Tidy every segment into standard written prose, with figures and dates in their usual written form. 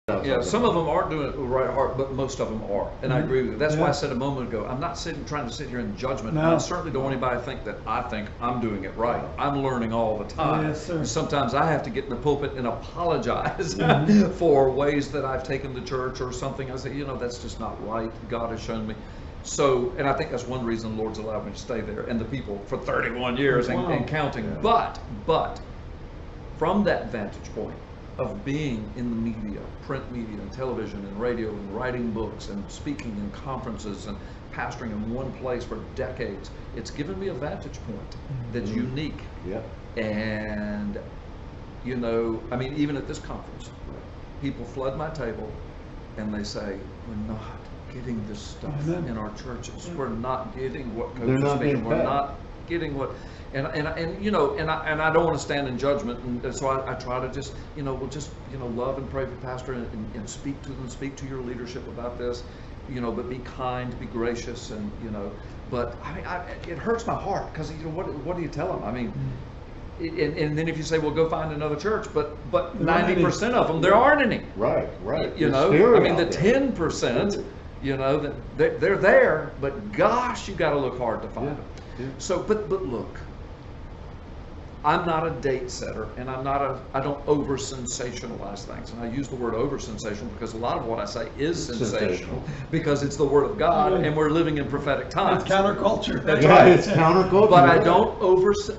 Yeah, some of them aren't doing it with the right heart, but most of them are, and I agree with you. That's why I said a moment ago, I'm not trying to sit here in judgment. And I certainly don't want anybody to think that I think I'm doing it right. I'm learning all the time. Yes, sir. And sometimes I have to get in the pulpit and apologize for ways that I've taken the church or something. I say, you know, that's just not right. God has shown me. So, and I think that's one reason the Lord's allowed me to stay there, and the people for 31 years and counting. Yeah. But from that vantage point of being in the media, print media and television and radio and writing books and speaking in conferences and pastoring in one place for decades, it's given me a vantage point that's unique. Yeah. And, you know, I mean, even at this conference, people flood my table and they say, we're not getting this stuff in our churches. We're not getting what Coach is speaking. We're not getting what, and you know, and I don't want to stand in judgment, and so I try to just, you know, love and pray for pastor and speak to them, speak to your leadership about this, you know, but be kind, be gracious, and you know, but it hurts my heart because, you know, what do you tell them? I mean. And then if you say, well, go find another church, but 90% of them, there aren't any. Right. You know, I mean, the 10%, you know, that they're there, but gosh, you got to look hard to find them. Yeah. So, but look, I'm not a date setter, and I don't over sensationalize things. And I use the word over sensational because a lot of what I say is sensational because it's the word of God, and we're living in prophetic times. It's counterculture. That's right. It's counterculture. But I don't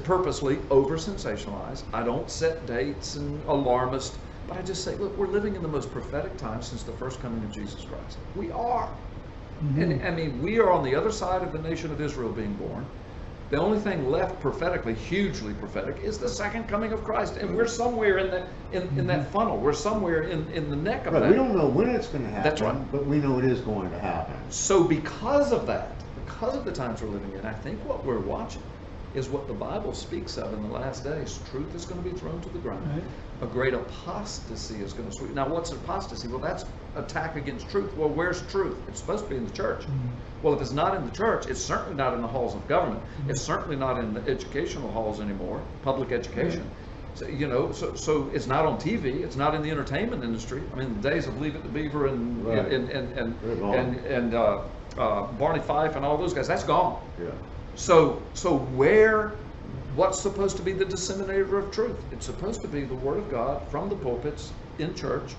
purposely over sensationalize. I don't set dates and alarmist. But I just say, look, we're living in the most prophetic time since the first coming of Jesus Christ. We are. And I mean, we are on the other side of the nation of Israel being born. The only thing left prophetically, hugely prophetic, is the second coming of Christ, and we're somewhere in that funnel. We're somewhere in the neck of that. We don't know when it's going to happen. That's right. But we know it is going to happen. So because of that, because of the times we're living in, I think what we're watching is what the Bible speaks of in the last days. Truth is going to be thrown to the ground. Right. A great apostasy is going to sweep. Now, what's apostasy? Well, that's attack against truth. Well, where's truth? It's supposed to be in the church. Well, if it's not in the church, it's certainly not in the halls of government. It's certainly not in the educational halls anymore, public education. So, you know, so it's not on TV. It's not in the entertainment industry. I mean, the days of Leave It to Beaver and Barney Fife and all those guys, that's gone. Yeah. So what's supposed to be the disseminator of truth? It's supposed to be the Word of God from the pulpits in church,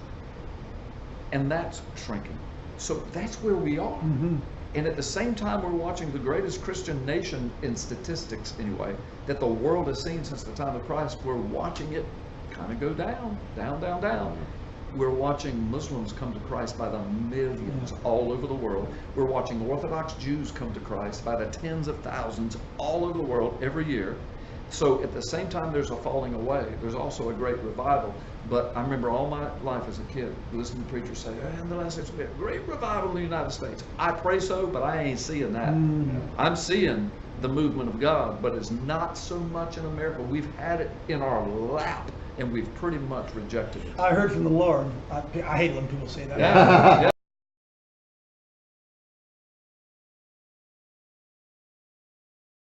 and that's shrinking. So that's where we are. And at the same time, we're watching the greatest Christian nation in statistics, anyway, that the world has seen since the time of Christ. We're watching it kind of go down, down, down, down. We're watching Muslims come to Christ by the millions all over the world. We're watching Orthodox Jews come to Christ by the tens of thousands all over the world every year. So at the same time there's a falling away, there's also a great revival. But I remember all my life as a kid listening to preachers say, in the last days will be a great revival in the United States. I pray so, but I ain't seeing that. I'm seeing the movement of God, but it's not so much in America. We've had it in our lap, and we've pretty much rejected it. I heard from the Lord. I hate when people say that. Yeah.